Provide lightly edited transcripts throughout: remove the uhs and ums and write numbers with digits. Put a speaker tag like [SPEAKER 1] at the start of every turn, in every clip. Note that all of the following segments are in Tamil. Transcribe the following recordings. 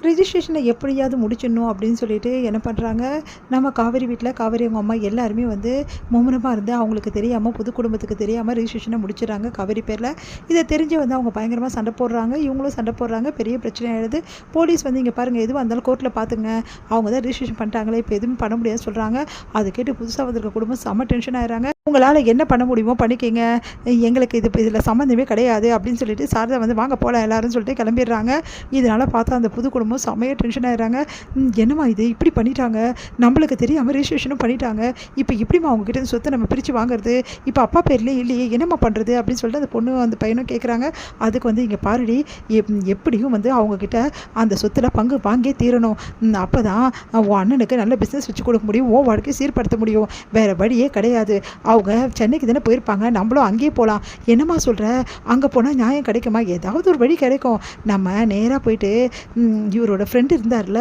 [SPEAKER 1] ரிஜிஸ்ட்ரேஷனை எப்படியாவது முடிச்சிடணும் அப்படின்னு சொல்லிட்டு என்ன பண்ணுறாங்க, நம்ம காவேரி வீட்டில் காவேரி அவங்க அம்மா எல்லாருமே வந்து மும்முரமாக இருந்து அவங்களுக்கு தெரியாமல் புது குடும்பத்துக்கு தெரியாமல் ரிஜிஸ்ட்ரேஷனை முடிச்சிடறாங்க காவேரி பேரில். இதை தெரிஞ்சு வந்து அவங்க பயங்கரமாக சண்டை போடுறாங்க, இவங்களும் சண்டை போடுறாங்க, பெரிய பிரச்சனை ஆகிடுது. போலீஸ் வந்து இங்கே பாருங்கள் எதுவாக இருந்தாலும் கோர்ட்டில் பார்த்துங்க, அவங்க தான் ரிஜிஸ்ட்ரேஷன் பண்ணிட்டாங்களே இப்போ எதுவும் பண்ண முடியாதுன்னு சொல்கிறாங்க. அது கேட்டு புதுசாக வந்திருக்க குடும்பம் செம்ம டென்ஷன் ஆகிறாங்க. உங்களால் என்ன பண்ண முடியுமோ பண்ணிக்கிங்க, எங்களுக்கு இதில் சம்மந்தமே கிடையாது அப்படின்னு சொல்லிட்டு சாரதா வந்து வாங்க போகலாம் எல்லாரும் சொல்லிட்டு கிளம்பிடுறாங்க. இதனால் பார்த்தா அந்த புது குடும்பம் செம்மையாக டென்ஷன் ஆகிடுறாங்க. என்னம்மா இது இப்படி பண்ணிட்டாங்க, நம்மளுக்கு தெரியாமல் ரிஜிஸ்ட்ரேஷனும் பண்ணிட்டாங்க, இப்போ எப்படிம்மா அவங்ககிட்ட சொத்தை நம்ம பிரித்து வாங்குறது, இப்போ அப்பா பேர்லேயே இல்லையே என்னம்மா பண்ணுறது அப்படின்னு சொல்லிட்டு அந்த பொண்ணு அந்த பையனும் கேட்குறாங்க. அதுக்கு வந்து இங்கே பாருடி, எப்படியும் வந்து அவங்கக்கிட்ட அந்த சொத்தில் பங்கு வாங்கியே தீரணும், அப்போ தான் உன் அண்ணனுக்கு நல்ல பிஸ்னஸ் வச்சு கொடுக்க முடியும், உன் வாழ்க்கையை சீர்படுத்த முடியும், வேறு வழியே கிடையாது. அவங்க சென்னைக்கு தானே போயிருப்பாங்க, நம்மளும் அங்கேயே போகலாம், என்னம்மா சொல்கிற, அங்கே போனால் நியாயம் கிடைக்குமா, ஏதாவது ஒரு வழி கிடைக்கும், நம்ம நேராக போயிட்டு இவரோட ஃப்ரெண்டு இருந்தார்ல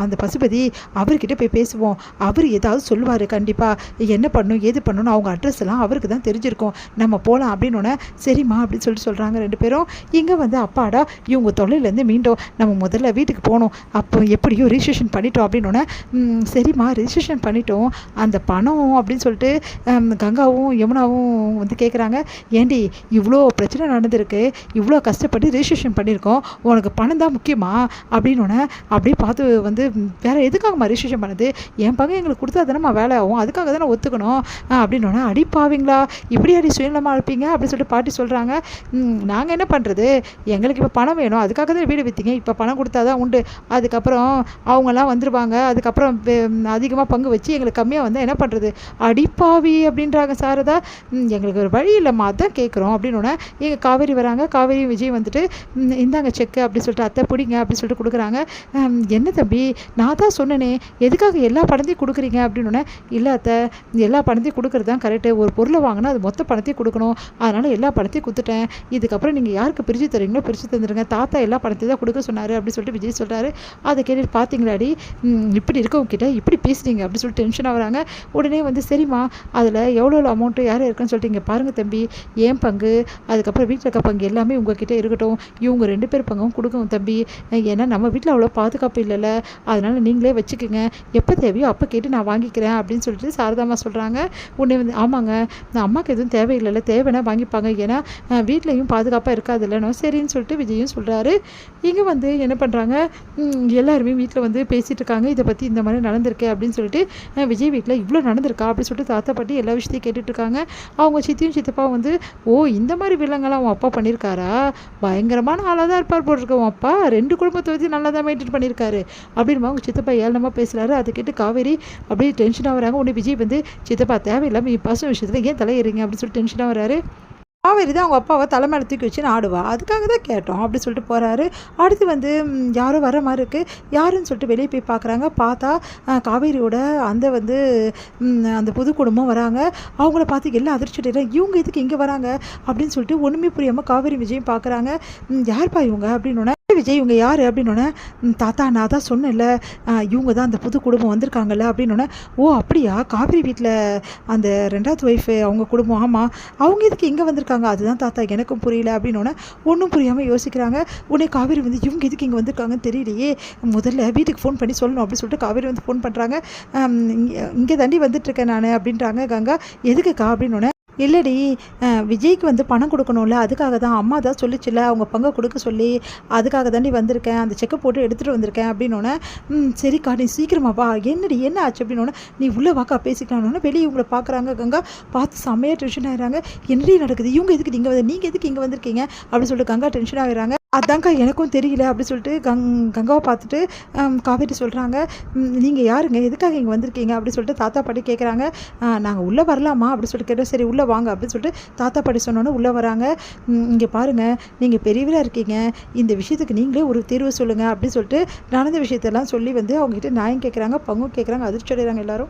[SPEAKER 1] அந்த பசுபதி, அவர்கிட்ட போய் பேசுவோம், அவர் ஏதாவது சொல்லுவார் கண்டிப்பாக, என்ன பண்ணணும் ஏது பண்ணணும் அவங்க அட்ரஸ் எல்லாம் அவருக்கு தான் தெரிஞ்சிருக்கும், நம்ம போகலாம் அப்படின்னோடனே சரிம்மா அப்படின்னு சொல்கிறாங்க ரெண்டு பேரும். இங்கே வந்து அப்பாடா இவங்க தொல்லையிலேருந்து மீண்டும் நம்ம முதல்ல வீட்டுக்கு போகணும், அப்போ எப்படியோ ரிஜிஸ்ட்ரேஷன் பண்ணிட்டோம் அப்படின்னோடனே சரிம்மா ரிஜிஸ்ட்ரேஷன் பண்ணிட்டோம், அந்த பணம் அப்படின்னு சொல்லிட்டு கங்காவும் யமுனாவும் வந்து கேட்குறாங்க, ஏண்டி இவ்வளோ பிரச்சனை நடந்திருக்கு, இவ்வளோ கஷ்டப்பட்டு ரிஜிஸ்ட்ரேஷன் பண்ணியிருக்கோம், உனக்கு பணம் தான் முக்கியமா அப்படின்னோடனே அப்படியே பார்த்து வந்து வேறு எதுக்காகம்மா ரிஜிஸ்ட்ரேஷன் பண்ணுது, என் பங்கு எங்களுக்கு கொடுத்தா தானேம்மா வேலை ஆகும், அதுக்காக தானே ஒத்துக்கணும் அப்படின்னோடனே அடிப்பாவீங்களா இப்படி அடி சுயநலமாக இருப்பீங்க அப்படின்னு சொல்லிட்டு பாட்டி சொல்கிறாங்க. நாங்கள் என்ன பண்ணுறது, எங்களுக்கு இப்போ பணம் வேணும், அதுக்காக தான் வீடு விற்றீங்க, இப்போ பணம் கொடுத்தா தான் உண்டு, அதுக்கப்புறம் அவங்கெல்லாம் வந்துடுவாங்க, அதுக்கப்புறம் அதிகமாக பங்கு வச்சு எங்களுக்கு கம்மியாக வந்தால் என்ன பண்ணுறது, அடிப்பாவி அப்படின்றாங்க சாரதா. எங்களுக்கு ஒரு வழி இல்லைம்மா அதான் கேட்குறோம் அப்படின்னோடனே எங்கள் காவேரி வராங்க, காவேரி விஜய் வந்துட்டு இந்தாங்க செக்கு அப்படின்னு சொல்லிட்டு அத்தை பிடிங்க அப்படின்னு சொல்லிட்டு கொடுக்குறாங்க. என்ன தம்பி நான் தான் சொன்னேனே எதுக்காக எல்லா பணத்தையும் கொடுக்குறீங்க அப்படின்னோடனே, இல்லை அத்தை எல்லா பணத்தையும் கொடுக்குறது தான் கரெக்டு, ஒரு பொருளை வாங்கினா அது மொத்த பணத்தையும் கொடுக்கணும், அதனால் எல்லா பணத்தையும் கொடுத்துட்டேன், இதுக்கப்புறம் நீங்கள் யாருக்கு பிரித்து தரீங்களோ பிரித்து தந்துடுங்க, தாத்தா எல்லா பணத்தையும் தான் கொடுக்க சொன்னார் அப்படின்னு சொல்லிட்டு விஜய் சொல்கிறாரு. அதை கேட்டு பார்த்தீங்களாடி இப்படி இருக்கவங்கிட்ட இப்படி பேசுறீங்க அப்படின்னு சொல்லிட்டு டென்ஷன் ஆகுறாங்க. உடனே வந்து சரிம்மா அதில் எவ்வளோ அமௌண்ட்டு யார் இருக்குன்னு சொல்லிட்டு இங்கே பாருங்கள் தம்பி, ஏன் பங்கு அதுக்கப்புறம் வீட்டில் இருக்க பங்கு எல்லாமே உங்ககிட்ட இருக்கட்டும், இவங்க 2 பேர் பங்கும் கொடுக்கணும் தம்பி, ஏன்னா நம்ம வீட்டில் அவ்வளோ பாதுகாப்பு இல்லைல்ல, அதனால் நீங்களே வச்சுக்கோங்க, எப்போ தேவையோ அப்போ கேட்டு நான் வாங்கிக்கிறேன் அப்படின்னு சொல்லிட்டு சாரதாம்மா சொல்கிறாங்க. உடனே வந்து ஆமாங்க நான் அம்மாவுக்கு எதுவும் தேவையில்லைல்ல, தேவைன்னா வாங்கிப்பாங்க, ஏன்னா வீட்லேயும் பாதுகாப்பாக இருக்காதுல்லனோ சரின்னு சொல்லிட்டு விஜயும் சொல்கிறாரு. இங்கே வந்து என்ன பண்ணுறாங்க, எல்லாருமே வீட்டில் வந்து பேசிகிட்டு இருக்காங்க, இதை பற்றி இந்த மாதிரி நடந்திருக்கே அப்படின்னு சொல்லிட்டு, விஜய் வீட்டில் இவ்வளோ நடந்திருக்கா அப்படின்னு சொல்லிட்டு தாத்தா பாட்டி எல்லா விஷயத்தையும் கேட்டுட்ருக்காங்க. அவங்க சித்தியும் சித்தப்பாவும் வந்து ஓ இந்த மாதிரி வில்லங்கள்லாம் அவன் அப்பா பண்ணியிருக்காரா, பயங்கரமான ஆளாக தான் இருப்பார் போட்டிருக்க, உன் அப்பா 2 குடும்பத்தை வச்சு நல்லா தான் மெயின்டைன் பண்ணியிருக்காரு அப்படின்னு அவங்க சித்தப்பா ஏளனமாக பேசுகிறாரு. அதை கேட்டு காவேரி அப்படியே டென்ஷனாக வராங்க. உடனே விஜய் வந்து சித்தப்பா தேவையில்லாமல் பசங்க விஷயத்தில் ஏன் தலையறீங்க அப்படின்னு சொல்லிட்டு டென்ஷனாக வராரு. காவேரி தான் அவங்க அப்பாவை தலைமையில தூக்கி வச்சு ஆடுவா, அதுக்காக தான் கேட்டோம் அப்படி சொல்லிட்டு போகிறாரு. அடுத்து வந்து யாரோ வர மாதிரி இருக்குது, யாருன்னு சொல்லிட்டு வெளியே போய் பார்க்குறாங்க. பார்த்தா காவேரியோட அந்த வந்து அந்த புது குடும்பம் வராங்க. அவங்கள பார்த்து எல்லாம் அதிர்ச்சிட்டு இவங்க எதுக்கு இங்கே வராங்க அப்படின்னு சொல்லிட்டு ஒன்றுமே புரியாமல் காவேரி விஜயும் பார்க்குறாங்க. யார்ப்பா இவங்க அப்படின்னோடனே விஜய் இவங்க யார் அப்படின்னோடனே, தாத்தா நான் தான் சொன்னேன்ல இவங்க தான் அந்த புது குடும்பம் வந்திருக்காங்கல்ல அப்படின்னோடனே, ஓ அப்படியா காவேரி வீட்டில் அந்த 2வது ஒய்ஃபு அவங்க குடும்பம், ஆமாம் அவங்க எதுக்கு இங்கே வந்திருக்காங்க, அதுதான் தாத்தா எனக்கும் புரியல அப்படின்னோடனே ஒன்றும் புரியாமல் யோசிக்கிறாங்க. உடனே காவேரி வந்து இவங்க எதுக்கு இங்கே வந்திருக்காங்கன்னு தெரியலையே, முதல்ல வீட்டுக்கு ஃபோன் பண்ணி சொல்லணும் அப்படின்னு சொல்லிட்டு காவேரி வந்து ஃபோன் பண்ணுறாங்க. இங்கே தாண்டி வந்துட்டுருக்கேன் நான் அப்படின்றாங்க. கங்கா எதுக்குக்கா அப்படின்னோடனே, இல்லடி விஜய்க்கு வந்து பணம் கொடுக்கணும்ல, அதுக்காக தான் அம்மா தான் சொல்லிச்சுல அவங்க பங்கை கொடுக்க சொல்லி, அதுக்காக தாண்டி வந்திருக்கேன், அந்த செக்கை போட்டு எடுத்துகிட்டு வந்திருக்கேன் அப்படின்னோடனே, சரிக்கா நீ சீக்கிரமா வா, என்னடி என்ன ஆச்சு அப்படின்னோடனே, நீ உள்ளே வாக்கா பேசிக்கலாம்னு வெளியே இவங்களை பார்க்குறாங்க. கங்கா பார்த்து செம்மையாக டென்ஷன் ஆகிறாங்க. என்னடி நடக்குது, இவங்க எதுக்கு நீங்கள் எதுக்கு இங்கே வந்திருக்கீங்க அப்படின்னு சொல்லிட்டு கங்கா டென்ஷன் ஆகிறாங்க. அதான்க்கா எனக்கும் தெரியல அப்படின்னு சொல்லிட்டு கங்காவை பார்த்துட்டு காவேரி சொல்கிறாங்க, நீங்கள் யாருங்க எதுக்காக இங்கே வந்திருக்கீங்க அப்படின்னு சொல்லிட்டு தாத்தா பாட்டி கேட்குறாங்க. நாங்கள் உள்ளே வரலாமா அப்படின்னு சொல்லிட்டு கேட்டோம். சரி உள்ளே வாங்க அப்படின்னு சொல்லிட்டு தாத்தா பாட்டி சொன்னோன்னே உள்ளே வராங்க. இங்கே பாருங்கள் நீங்கள் பெரியவராக இருக்கீங்க, இந்த விஷயத்துக்கு நீங்களே ஒரு தீர்வு சொல்லுங்கள் அப்படின்னு சொல்லிட்டு நடந்த விஷயத்தெல்லாம் சொல்லி வந்து அவங்ககிட்ட நியாயம் கேட்குறாங்க, பங்கும் கேட்குறாங்க. அதிர்ச்சி அடைகிறாங்க எல்லாரும்.